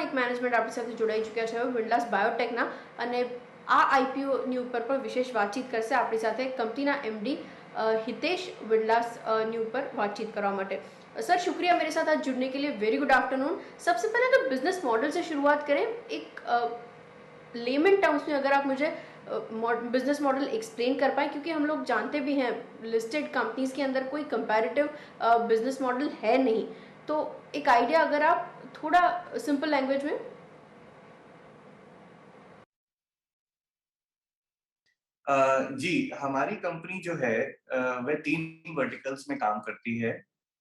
એક મેનેજમેન્ટ આપણી સાથે જોડાઈ ચૂક્યા છે વિન્ડલાસ બાયોટેકના, અને આ આઈપીઓની ઉપર પણ વિશેષ વાતચીત કરશે આપણી સાથે કંપનીના એમડી हितेश विंडलास न्यू पर बातचीत करवा माटे। सर शुक्रिया मेरे साथ आज जुड़ने के लिए, वेरी गुड आफ्टरनून। सबसे पहले तो बिजनेस मॉडल से शुरुआत करें, एक लेमन टर्म्स में अगर आप मुझे बिजनेस मॉडल एक्सप्लेन कर पाए, क्योंकि हम लोग जानते भी हैं लिस्टेड कंपनीज के अंदर कोई कंपैरेटिव बिजनेस मॉडल है नहीं, तो एक आइडिया अगर आप थोड़ा सिंपल लैंग्वेज में। जी, हमारी कंपनी जो है वह 3 वर्टिकल्स में काम करती है।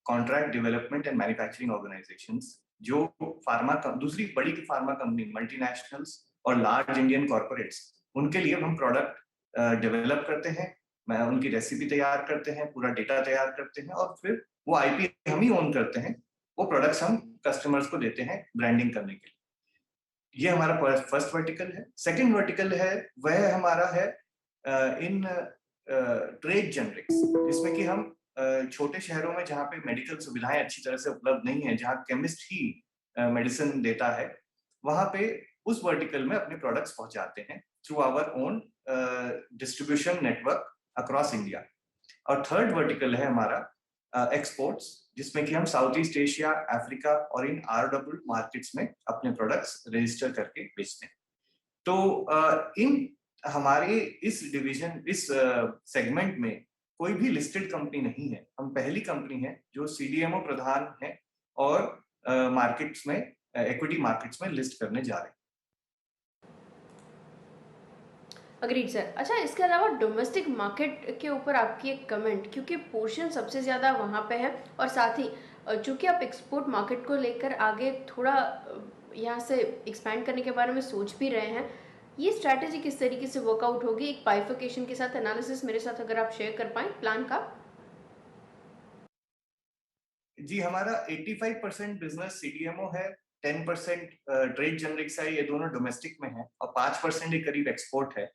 Contract development and manufacturing organisations, जो दूसरी बड़ी फार्मा कंपनी, मल्टीनेशनल्स और लार्ज इंडियन कॉर्पोरेट्स, उनके लिए हम प्रोडक्ट डेवलप करते हैं, उनकी रेसिपी तैयार करते हैं, पूरा डेटा तैयार करते हैं और फिर वो आईपी हम ही ओन करते हैं। वो प्रोडक्ट्स हम कस्टमर्स को देते हैं ब्रांडिंग करने के लिए। ये हमारा फर्स्ट वर्टिकल है। सेकेंड वर्टिकल है वह हमारा है इन ट्रेड जेनरिक्स, जिसमें कि हम छोटे शहरों में जहाँ पे मेडिकल सुविधाएं अच्छी तरह से उपलब्ध नहीं है, जहाँ केमिस्ट ही मेडिसिन देता है, वहां पे उस वर्टिकल में अपने प्रोडक्ट्स पहुंचाते हैं through our own distribution network across India. और थर्ड वर्टिकल है हमारा एक्सपोर्ट्स, जिसमें कि हम साउथ ईस्ट एशिया, अफ्रीका और इन ROW मार्केट्स में अपने प्रोडक्ट्स रजिस्टर करके बेचते हैं। तो इन हमारे इस डिवीजन, इस सेगमेंट में कोई भी लिस्टेड कंपनी नहीं है। हम पहली कंपनी है जो CDMO प्रधान है और मार्केट्स में, इक्विटी मार्केट्स में लिस्ट करने जा रहे हैं। Agreed sir. अच्छा, इसके अलावा डोमेस्टिक मार्केट के ऊपर आपकी एक कमेंट, क्योंकि पोर्शन सबसे ज़्यादा वहाँ पे है, और साथ ही चूँकि आप एक्सपोर्ट मार्केट को लेकर आगे थोड़ा यहाँ से एक्सपैंड करने के बारे में सोच भी रहे हैं, ये स्ट्रैटेजी किस तरीके से वर्कआउट होगी? एक बाइफिकेशन के साथ एनालिसिस मेरे साथ अगर आप शेयर कर पाएं प्लान का। जी, हमारा 85% बिजनेस CDMO है, 10% ट्रेड जेनरिक्स है, ये दोनों डोमेस्टिक में है, और 5% के करीब एक्सपोर्ट है।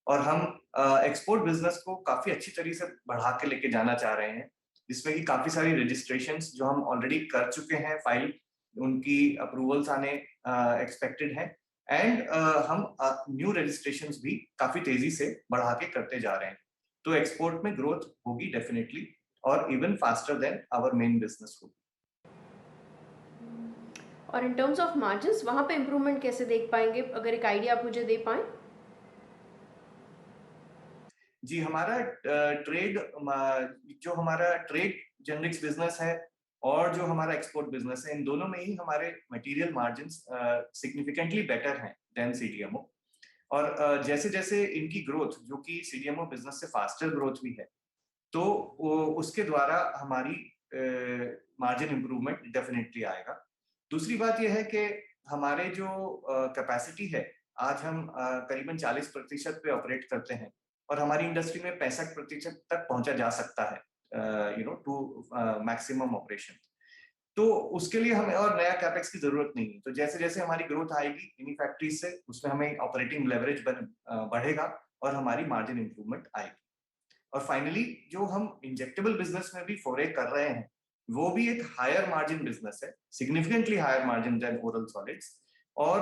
और हम एक्सपोर्ट बिजनेस को काफी अच्छी तरीके से बढ़ा के लेके जाना चाह रहे हैं, जिसमें कि काफी सारी रजिस्ट्रेशंस जो हम ऑलरेडी कर चुके हैं, फाइल उनकी अप्रूवल्स आने एक्सपेक्टेड है, एंड हम न्यू रजिस्ट्रेशंस भी काफी तेजी से बढ़ा के करते जा रहे हैं। तो एक्सपोर्ट में ग्रोथ होगी डेफिनेटली, और even faster than our main business होगी। और इन टर्म्स ऑफ मार्जिन्स वहाँ पे इम्प्रूवमेंट कैसे देख पाएंगे, अगर एक आइडिया आप मुझे दे पाएं? जी, हमारा जो हमारा ट्रेड जेनरिक्स बिजनेस है और जो हमारा एक्सपोर्ट बिजनेस है, इन दोनों में ही हमारे मटेरियल मार्जिन्स सिग्निफिकेंटली बेटर हैं देन CDMO। और जैसे जैसे इनकी ग्रोथ, जो कि CDMO बिजनेस से फास्टर ग्रोथ भी है, तो उसके द्वारा हमारी मार्जिन इंप्रूवमेंट डेफिनेटली आएगा। दूसरी बात यह है कि हमारे जो कैपेसिटी है, आज हम करीबन 40% पे ऑपरेट करते हैं, और हमारी इंडस्ट्री में 65% तक पहुंचा जा सकता है टू मैक्सिमम ऑपरेशन। तो उसके लिए हमें और नया कैपेक्स की जरूरत नहीं है। तो जैसे जैसे हमारी ग्रोथ आएगी इन्हीं फैक्ट्रीज से, उसमें हमें ऑपरेटिंग लेवरेज बढ़ेगा और हमारी मार्जिन इंप्रूवमेंट आएगी। और फाइनली जो हम इंजेक्टेबल बिजनेस में भी फोरे कर रहे हैं, वो भी एक हायर मार्जिन बिजनेस है, significantly higher margin than oral solids. और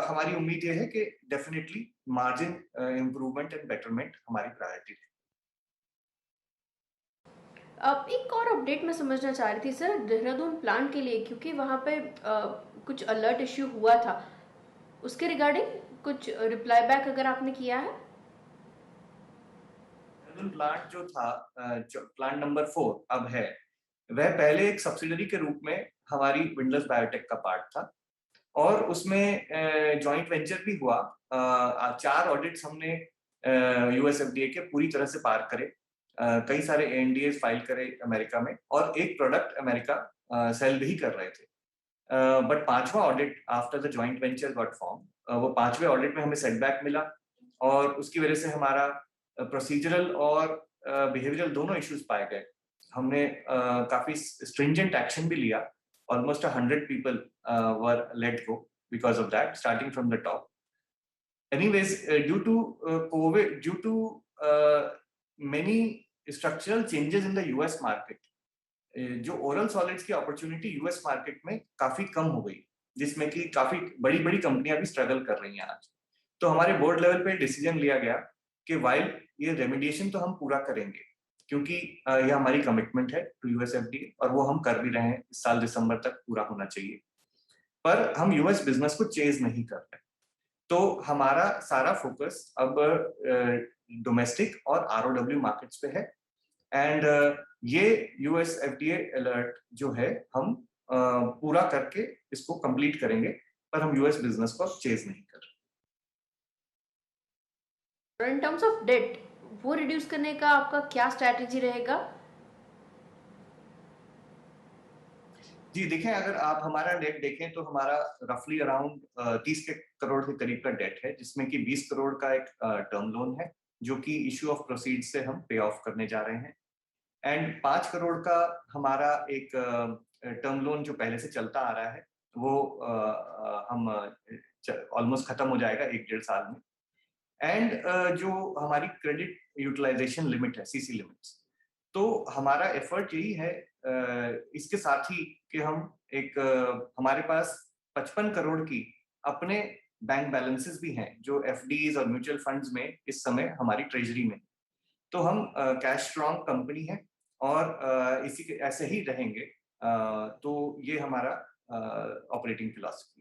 हमारी उम्मीद ये है कि definitely margin improvement and betterment हमारी प्रायोरिटी है। अब एक और अपडेट मैं समझना चाह रही थी सर, देहरादून प्लांट के लिए, क्योंकि वहाँ पे कुछ अलर्ट इश्यू हुआ था, उसके रिगार्डिंग कुछ रिप्लाई बैक अगर आपने किया है? प्लांट जो था, प्लांट नंबर 4 अब है, वह पहले एक सब्सिडरी के रूप में हमारी विंडलास बायोटेक का पार्ट था, और उसमें जॉइंट वेंचर भी हुआ। 4 ऑडिट्स हमने US FDA के पूरी तरह से पार करे, कई सारे ANDAs फाइल करे अमेरिका में, और एक प्रोडक्ट अमेरिका सेल भी कर रहे थे। बट 5वां audit after the joint venture got form, वो 5वें ऑडिट में हमें सेटबैक मिला, और उसकी वजह से हमारा प्रोसीजरल और बिहेवियरल दोनों इश्यूज पाए गए। हमने काफी स्ट्रिंजेंट एक्शन भी लिया। Almost 100 people were let go because of that, starting from the top. Anyways, due to COVID, due to many structural changes in the US market, जो ओरल सॉलिड्स की opportunity US market में काफी कम हो गई, जिसमें कि काफी बड़ी बड़ी कंपनियां भी स्ट्रगल कर रही हैं आज। तो हमारे बोर्ड लेवल पे डिसीजन लिया गया कि वाइल ये रेमेडिएशन तो हम पूरा करेंगे, क्योंकि ये हमारी कमिटमेंट है टू यूएसएफडीए और वो हम कर भी रहे हैं, इस साल दिसंबर तक पूरा होना चाहिए। पर हम यूएस बिजनेस को चेज नहीं कर रहे। तो हमारा सारा फोकस अब डोमेस्टिक और आरओडब्ल्यू मार्केट्स पे है। एंड ये यूएस एफडीए अलर्ट जो है हम पूरा करके इसको कंप्लीट करेंगे, पर हम यूएस बिजनेस को चेज नहीं कर रहे। इन टर्म्स ऑफ डेट, वो रिड्यूस करने का आपका क्या स्ट्रैटेजी रहेगा? जी देखें, अगर आप हमारा डेट देखें तो हमारा रफली अराउंड 30 करोड़ के करीब का डेट है, जिसमें कि 20 करोड़ का एक टर्म लोन है जो कि इश्यू ऑफ प्रोसीड से हम पे ऑफ करने जा रहे हैं। एंड 5 करोड़ का हमारा एक टर्म लोन जो पहले से चलता आ रहा है, वो हम ऑलमोस्ट खत्म हो जाएगा 1-1.5 साल में। एंड जो हमारी क्रेडिट यूटिलाइजेशन लिमिट है, सीसी लिमिट्स, तो हमारा एफर्ट यही है इसके साथ ही कि हम एक हमारे पास 55 करोड़ की अपने बैंक बैलेंसेस भी हैं जो एफडीज और म्यूचुअल फंड्स में इस समय हमारी ट्रेजरी में। तो हम कैश स्ट्रॉन्ग कंपनी है और इसी के ऐसे ही रहेंगे। तो ये हमारा ऑपरेटिंग फिलॉसफी है।